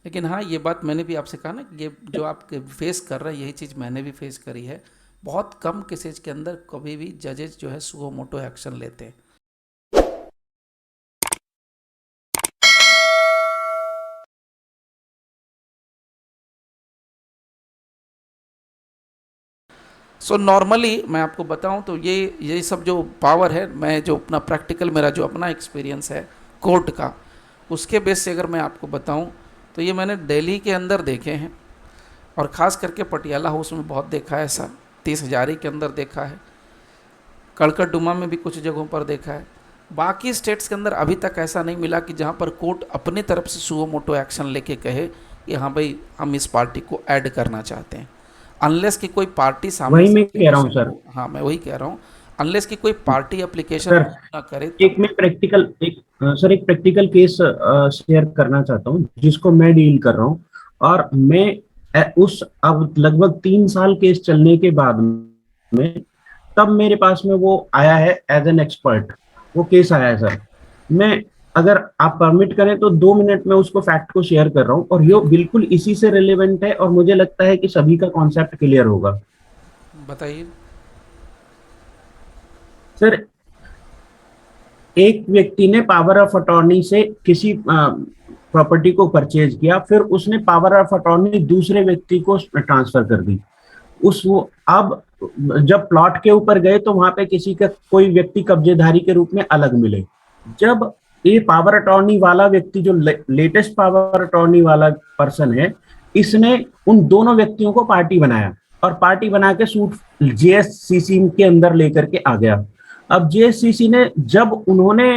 लेकिन हाँ, ये बात मैंने भी आपसे कहा ना कि ये जो आप फेस कर रहे हैं यही चीज़ मैंने भी फेस करी है। बहुत कम केसेज के अंदर कभी भी जजेस जो है सुओ मोटो एक्शन लेते हैं। सो नॉर्मली मैं आपको बताऊं तो ये सब जो पावर है, मैं जो अपना प्रैक्टिकल मेरा जो अपना एक्सपीरियंस है कोर्ट का, उसके बेस से अगर मैं आपको बताऊं तो ये मैंने दिल्ली के अंदर देखे हैं, और ख़ास करके पटियाला हाउस में बहुत देखा है ऐसा। 30 हजारी के अंदर देखा है, कड़कड़डुमा में भी कुछ जगहों पर देखा है। बाकी स्टेट्स के अंदर अभी तक ऐसा नहीं मिला कि जहाँ पर कोर्ट अपनी तरफ से सुओ मोटो एक्शन लेके कहे कि हाँ भाई हम इस पार्टी को ऐड करना चाहते हैं। अनलेस कि कोई पार्टी सामने वही से मैं कह रहा हूँ एप्लीकेशन सर। को, हाँ मैं वही कह रहा हूँ, अनलेस कि कोई पार्टी एप्लीकेशन सर ना करे तब। एक मैं प्रैक्टिकल एक सर एक प्रैक्टिकल केस शेयर करना चाहता हूँ जिसको मैं डील कर रहा हूँ। और मैं उस अब लगभग 3 साल केस चलने के बाद में तब मेरे पास में वो आया है एज एन एक्सपर्ट। वो केस आया है सर। मैं अगर आप परमिट करें तो 2 मिनट में उसको फैक्ट को शेयर कर रहा हूँ और ये बिल्कुल, बिल्कुल इसी से रिलेवेंट है और मुझे लगता है कि सभी का कॉन्सेप्ट क्लियर होगा। बताइए। सर एक व्यक्ति ने पावर ऑफ अटॉर्नी से किसी प्रॉपर्टी को परचेज किया, फिर उसने पावर ऑफ अटॉर्नी दूसरे व्यक्ति को ट्रांसफर कर दी। उस वो अब जब प्लॉट के ऊपर गए तो वहां पे किसी का कोई व्यक्ति कब्जेदारी के रूप में अलग मिले। जब ये पावर अटॉर्नी वाला व्यक्ति जो लेटेस्ट पावर अटॉर्नी वाला पर्सन है, इसने उन दोनों व्यक्तियों को पार्टी बनाया और पार्टी बना के सूट जेएससीसी के अंदर लेकर के आ गया। अब जेएससीसी ने जब उन्होंने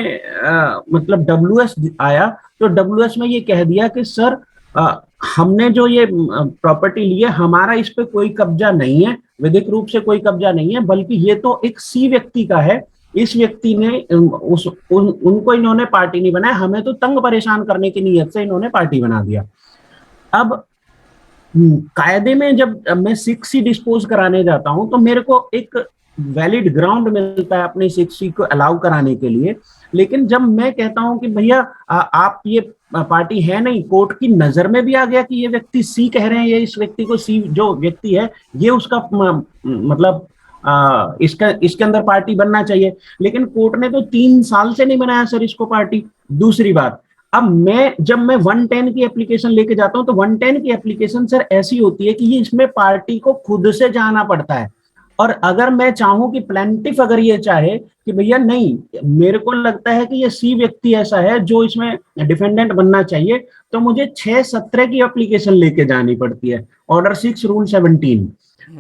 मतलब डब्ल्यूएस आया तो डब्ल्यूएस में ये कह दिया कि सर हमने जो ये प्रॉपर्टी ली है हमारा इस पे कोई कब्जा नहीं है, विधिक रूप से कोई कब्जा नहीं है, बल्कि ये तो एक सी व्यक्ति का है। इस व्यक्ति ने उनको इन्होंने पार्टी नहीं बनाया, हमें तो तंग परेशान करने की नीयत से इन्होंने पार्टी बना दिया। अब कायदे में जब मैं 6C डिस्पोज कराने जाता हूं तो मेरे को एक वैलिड ग्राउंड मिलता है अपने 6C को अलाउ कराने के लिए। लेकिन जब मैं कहता हूं कि भैया आप ये पार्टी है नहीं, कोर्ट की नजर में भी आ गया कि ये व्यक्ति सी कह रहे हैं, ये इस व्यक्ति को सी जो व्यक्ति है ये उसका मतलब इसका इसके अंदर पार्टी बनना चाहिए। लेकिन कोर्ट ने तो 3 साल से नहीं बनाया सर इसको पार्टी। दूसरी बात, अब जब मैं 110 की एप्लीकेशन लेके जाता हूं तो 110 की एप्लीकेशन सर ऐसी होती है कि ये इसमें पार्टी को खुद से जाना पड़ता है। और अगर मैं चाहूं कि प्लेंटिफ अगर ये चाहे कि भैया नहीं, मेरे को लगता है कि ये सी व्यक्ति ऐसा है जो इसमें डिफेंडेंट बनना चाहिए, तो मुझे 6-17 की एप्लीकेशन लेके जानी पड़ती है। Order 6 rule 17।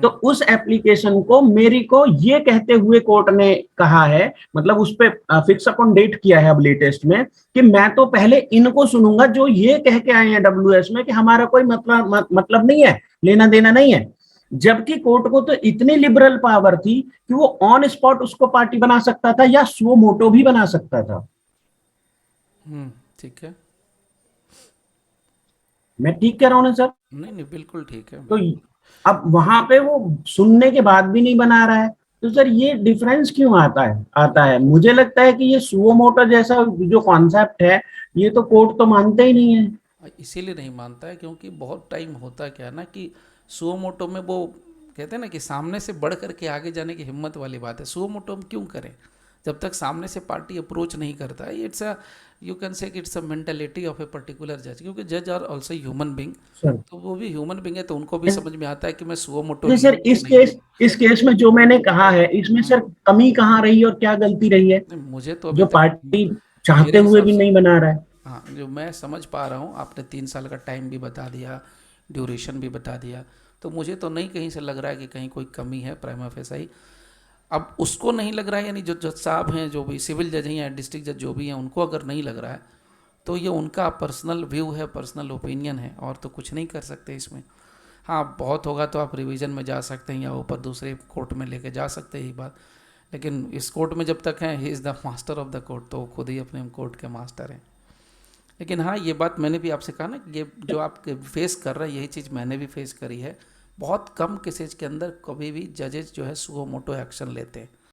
तो उस एप्लीकेशन को मेरी को ये कहते हुए कोर्ट ने कहा है, मतलब उस पे फिक्स अपॉन डेट किया है अब लेटेस्ट में, कि मैं तो पहले इनको सुनूंगा जो ये कह के आए हैं डब्ल्यूएस में कि हमारा कोई मतलब नहीं है, लेना देना नहीं है। जबकि कोर्ट को तो इतनी लिबरल पावर थी कि वो ऑन स्पॉट उसको पार्टी बना सकता था या स्वो मोटो भी बना सकता था। ठीक है। मैं ठीक कह रहा हूं ना सर? नहीं नहीं, बिल्कुल ठीक है, तो बिल्कुल। अब वहां पे वो सुनने के बाद भी नहीं बना रहा है। तो सर ये डिफरेंस क्यों आता है मुझे लगता है कि ये सुओ मोटो जैसा जो कॉन्सेप्ट है ये तो कोर्ट तो मानते ही नहीं है। इसीलिए नहीं मानता है क्योंकि बहुत टाइम होता क्या है ना कि सुओ मोटो में वो कहते हैं ना कि सामने से बढ़ करके आगे जाने की हिम्मत वाली बात है। सुओ मोटो हम क्यों करें जब तक सामने से पार्टी अप्रोच नहीं करता है। It's a, you can say कि it's a mentality of a particular जज, क्योंकि जज are also human being. Sir तो वो भी ह्यूमन बींग है, तो उनको भी समझ में आता है कि मैं सुओ मोटो सर लूँ कि नहीं लूँ। इस केस में जो मैंने कहा है इसमें सर हम्म, कमी कहाँ रही और क्या गलती रही है नहीं, मुझे तो अभी जो तक पार्टी चाहते मेरे हुए हिसाब भी से, नहीं बना रहा है? हाँ जो मैं समझ पा रहा हूँ, आपने 3 साल का टाइम भी बता दिया, ड्यूरेशन भी बता दिया, तो मुझे तो नहीं कहीं से लग रहा है कि कहीं कोई कमी है प्राइमा फेसाई। अब उसको नहीं लग रहा है, यानी जो जज साहब हैं, जो भी सिविल जज हैं या डिस्ट्रिक्ट जज जो भी हैं, उनको अगर नहीं लग रहा है तो ये उनका पर्सनल व्यू है, पर्सनल ओपिनियन है, और तो कुछ नहीं कर सकते इसमें। हाँ बहुत होगा तो आप रिवीजन में जा सकते हैं या ऊपर दूसरे कोर्ट में लेके जा सकते हैं, ये बात। लेकिन इस कोर्ट में जब तक हैं, he is the master of the court, तो वो खुद ही अपने कोर्ट के मास्टर हैं। लेकिन हाँ, ये बात मैंने भी आपसे कहा ना कि ये जो आप फेस कर रहे हैं यही चीज़ मैंने भी फेस करी है। बहुत कम केसेज के अंदर कभी भी जजेस जो है सुओ मोटो एक्शन लेते हैं।